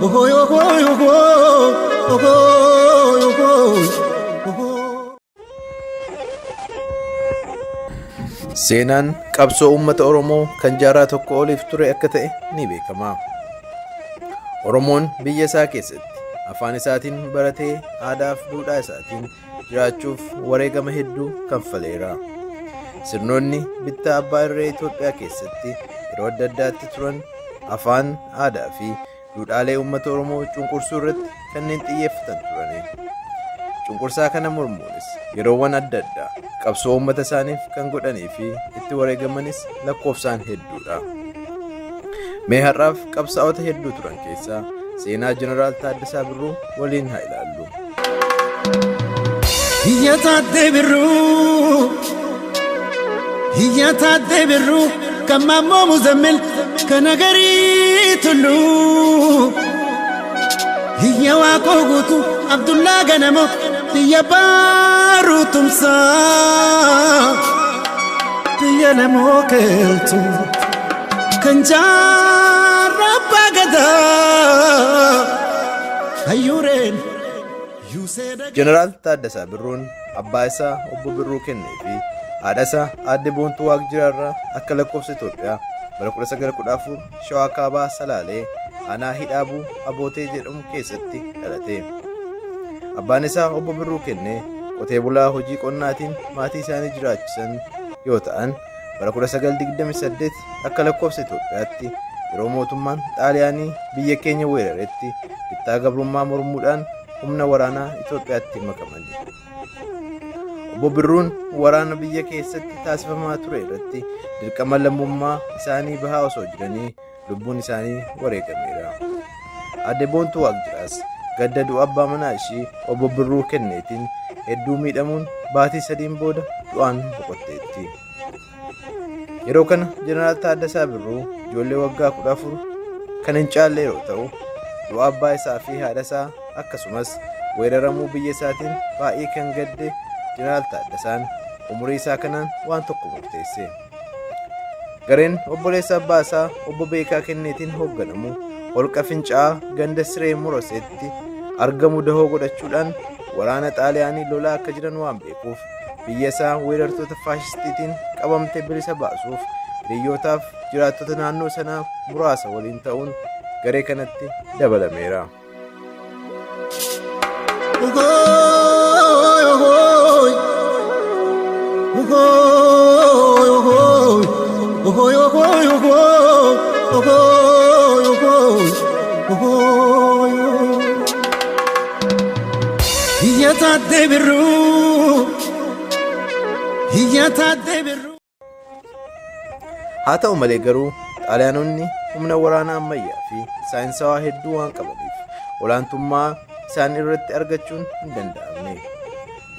ohoy ohoy ohoy ohoy ohoy. Seenaan qabsoo uummata Oromoo kan jaarraa tokko oliif ture akka ta'e ni beekama. Oromoon biyya isaa keessatti afaan isaatiin baratee aadaa fi duudhaa isaatiin jiraachuuf wareegama hedduu kanfaleera. Sirnoonni bittaa abbaa irree Itoophiyaa keessatti yeroo adda addaatti turan afaan, aadaa fi duudhaalee uummata Oromoo cunqursuu irratti kanneen xiyyeeffatan turani. Cunqursaa kana mormuunis yeroowwan adda addaa qabsoo uummata isaaniif kan godhanii fi itti wareegamanis lakkoofsaan hedduudha. Mee har'aaf qabsaa'ota hedduu turan keessaa seenaa Jeneraal Taaddasaa Birruu waliin haa ilaallu. Hiyya Taaddee Birruu kan Maammoo Muzammil kan Agarii Tulluu. Hiyya Waaqoo Guutuu Abdullaa Ganamoo biyya Baaruu Tumsaa. Biyya Lamoo Keeltuu kan jaarraa Abbaa Gadaa. Hayyuureen Yuuseeda. Jeneraal Taaddasaa Birruun abbaa isaa obbo Birruu Kennee fi haadha isaa aadde Boontuu Waaqjiraarraa akka lakkoofsa Itoophiyaa bara 1914 Shawaa Kaabaa Salaalee aanaa Hidhaabuu Abootee jedhamu keessatti dhalate. Abbaan isaa obbo Birruu Kennee qotee bulaa hojii qonnaatiin maatii isaanii jiraachisan yoo ta'an bara 1928 akka lakkoofsa Itoophiyaatti yeroo mootummaan Xaaliyaanii biyya keenya weeraretti bittaa gabrummaa mormuudhaan humna waraanaa Itoophiyaatti makaman. Obbo Birruun waraana biyya keessatti taasifamaa ture irratti dirqama lammummaa isaanii bahaa osoo jiranii lubbuun isaanii wareegameera. Aadde Boontuu Waaqjiraas gadda du'a abbaa manaa ishii obbo Birruu Kenneetiin hedduu miidhamuun baatii 3 booda du'aan boqotteetti. Yeroo kana Jeneraal Taaddasaa Birruu ijoollee waggaa 14 kan hin caalle yeroo ta'u du'a abbaa isaa fi haadha isaa akkasumas weeraramuu biyya isaatiin baay'ee kan gadde Jeneraal Taaddasaan umurii isaa kanaan waan tokko murteesse. Gareen obboleessa abbaa isaa obbo Beekaa Kenneetiin hoogganamu holqa Fincaa'aa ganda Siree Moroseetti argamu dahoo godhachuudhaan waraana Xaaliyaanii lolaa akka jiran waan beekuuf biyya isaa weerartoota faashistiitiin qabamte bilisa baasuuf hiriyyootaaf jiraattota naannoo sanaa muraasa waliin ta'uun garee kanatti dabalameera. Hiyya Taaddee Birruu. Haa ta'u malee garuu Xaaliyaanonni humna waraanaa ammayyaa fi saayinsawaa hedduu waan qabaniif olaantummaa isaan irratti argachuun hin danda'amne.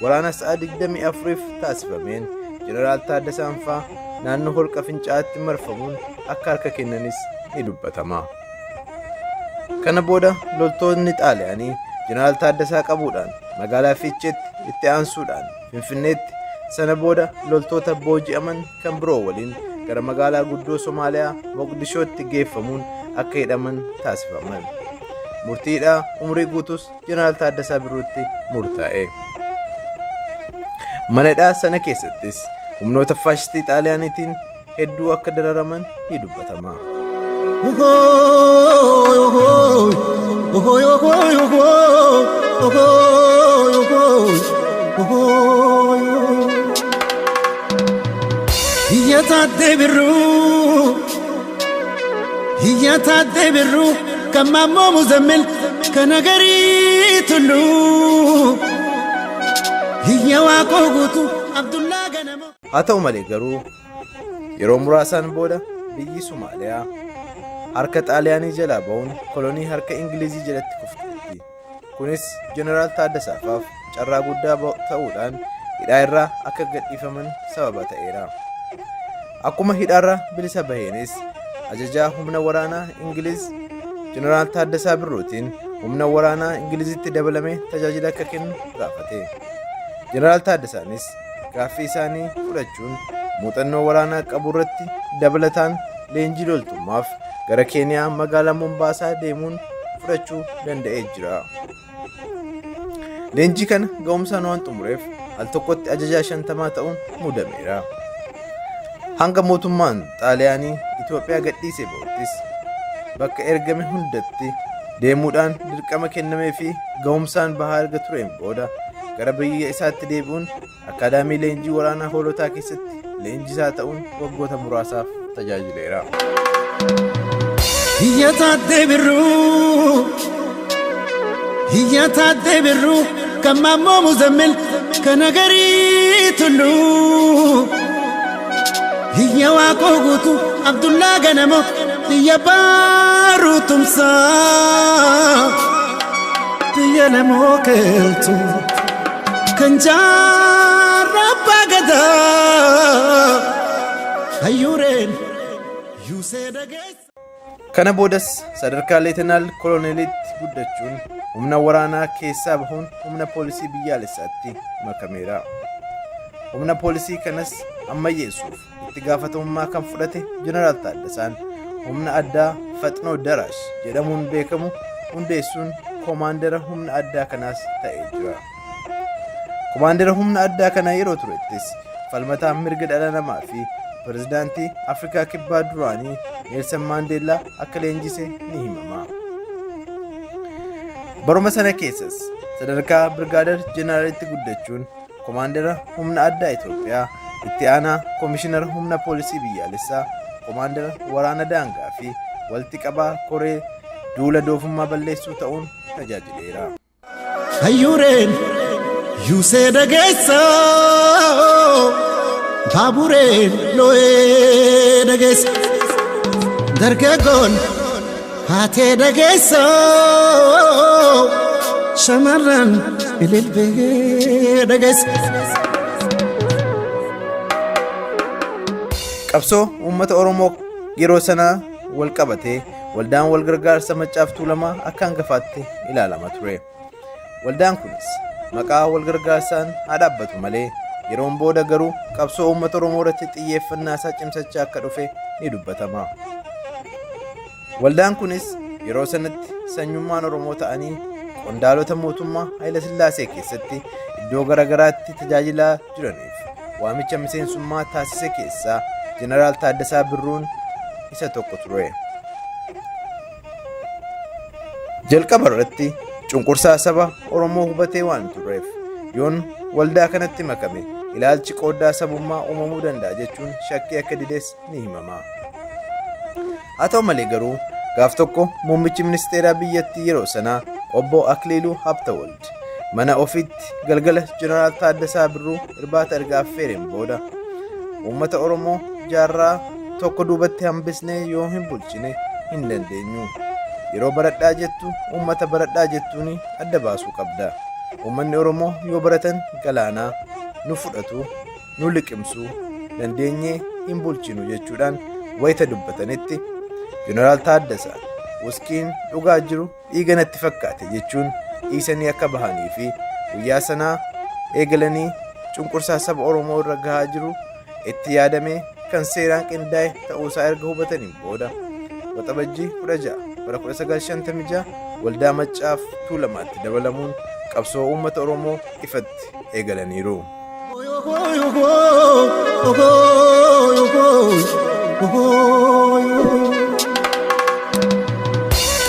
Waraana sa'a 24f taasifameen Jeneraal Taaddasaan fa'aa naannoo holqa Fincaa'aatti marfamuun akka harka kennanis ni dubbatama. Kana booda loltoonni Xaaliyaanii Jeneraal Taaddasaa qabuudhaan magaalaa Fiicheetti itti aansuudhaan Finfinneetti sana booda loltoota booji'aman kan biroo waliin gara magaalaa guddoo Somaaliyaa Moqdishootti geeffamuun akka hidhaman taasifaman. Murtiidhaa umurii guutus Jeneraal Taaddasaa Birruutti murtaa'e. Mana hidhaa sana keessattis humnoota faashistii Xaaliyaaniitiin hedduu akka dararaman ni dubbatama. Hiyya Taaddee Birruu kan Maammoo Muzammil kan Agarii Tulluu. Hiyya Waaqoo Guutuu Abdullaa Ganamoo. Haa ta'u malee garuu yeroo muraasaan booda biyyi Somaaliyaa harka Xaaliyaanii jalaa ba'uun kolonii harka Ingilizii jalatti kufteetti. Kunis Jeneraal Taaddasaafaaf carraa guddaa ta'uudhaan hidhaa irraa akka gadhiifaman sababa ta'eera. Akkuma hidhaarraa bilisa baheenis ajajaa humna waraanaa Ingiliz Jeneraal Taaddasaa Birruutiin humna waraanaa Ingilizitti dabalamee tajaajila akka kennu gaafate. Jeneraal Taaddasaanis gaaffii isaanii fudhachuun muuxannoo waraanaa qabu irratti dabalataan leenjii loltummaaf gara Keeniyaa magaalaa Mombaasaa deemuun fudhachuu danda'ee jira. Leenjii kana ga'umsaan waan xumureef al tokkotti ajajaa 50 ta'uun muudameera. Hanga mootummaan Xaaliyaanii Itoophiyaa gadhiisee ba'uttis bakka ergame hundatti deemuudhaan dirqama kennamee fi ga'umsaan bahaa erga tureen booda gara biyya isaatti deebi'uun akaadaamii leenjii waraanaa hoolotaa keessatti leenjisaa ta'uun waggoota muraasaaf tajaajileera. Hiyyataadde birruu kan Maammoo Muzammil kan Nagarii Tulluu hiyya waaqoo guutuu Abdullaa Ganamoo hiyya baaruu tumsaa biyya lamoo keeltu kan jaarraa abbaa gadaa hayyuureen yuusee dhageessa. Kana boodas sadarkaa leetanaal koloneelitti guddachuun humna waraanaa keessaa bahuun humna poolisii biyyaalessaatti makameera. Humna poolisii kanas ammayyeessuuf itti gaafatamummaa kan fudhate Jeneraal Taaddasaan humna addaa Faxinoo Daraash jedhamuun beekamu hundeessuun koomaandara humna addaa kanaas ta'ee jira. Koomaandara humna addaa kanaa yeroo turettis falmataan mirga dhala namaa fi pirezidaantii Afrikaa Kibbaa duraanii Neelsan Maandeellaa akka leenjise ni himama. Baruma sana keessas sadarkaa Birgaader Jeneraalitti guddachuun koomaandara humna addaa Itoophiyaa, itti aanaa koomishinara humna poolisii biyyaalessaa, koomaandara waraana daangaa fi walitti qabaa koree duula doofummaa balleessuu ta'uun tajaajileera. Hayyuureen yuusee dhageessa baabureen loo'ee dhageessa dargaggoon haatee dhageessa shamarran ililbee dhageessa. Qabsoo uummata Oromoo yeroo sanaa wal qabatee waldaan wal gargaarsa Maccaaf Tuulamaa akka hangafaatti ilaalama ture. Waldaan kunis maqaa wal gargaarsaan haa dhaabbatu malee yeroon booda garuu qabsoo uummata Oromoo irratti xiyyeeffannaa isaa cimsachaa akka dhufe ni dubbatama. Waldaan kunis yeroo sanatti sanyummaan Oromoo ta'anii qondaalota mootummaa Haayila Sillaasee keessatti iddoo garagaraatti tajaajilaa jiraniif waamicha miseensummaa taasise keessaa Jeneraal Taaddasaa Birruun isa tokko ture. Jalqaba irratti cunqursaa saba Oromoo hubatee waan tureef yoon waldaa kanatti makame ilaalchi qooddaa sabummaa uumamuu danda'a jechuun shakkii akka dides ni himama. Haa ta'u malee garuu gaaf tokko muummichi ministeeraa biyyattii yeroo sanaa obbo Akliiluu Habtawald mana ofiitti galgala Jeneraal Taaddasaa Birruu irbaata erga affeereen booda uummata Oromoo jaarraa tokko duubatti hambisnee yoo hin bulchine hin dandeenyu. Yeroo baradhaa jettu uummata baradhaa jettuun adda baasuu qabda. Uummanni Oromoo yoo baratan galaanaa nu fudhatu nu liqimsuu dandeenyee hin bulchinu jechuudhaan wayita dubbatanitti Jeneraal Taaddasaan wuskiin dhugaa jiru dhiiga natti fakkaate jechuun dhiisanii akka bahanii fi guyyaa sanaa eegalanii cunqursaa saba Oromoo irra gahaa jiru itti yaadamee kan seeraan qindaa'e ta'uusaa erga hubataniin booda waxabajjii 16 bara 1956 waldaa Maccaaf Tuulamaatti dabalamuun qabsoo uummata Oromoo ifatti eegalaniiru.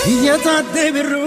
Hiyyataadde birruu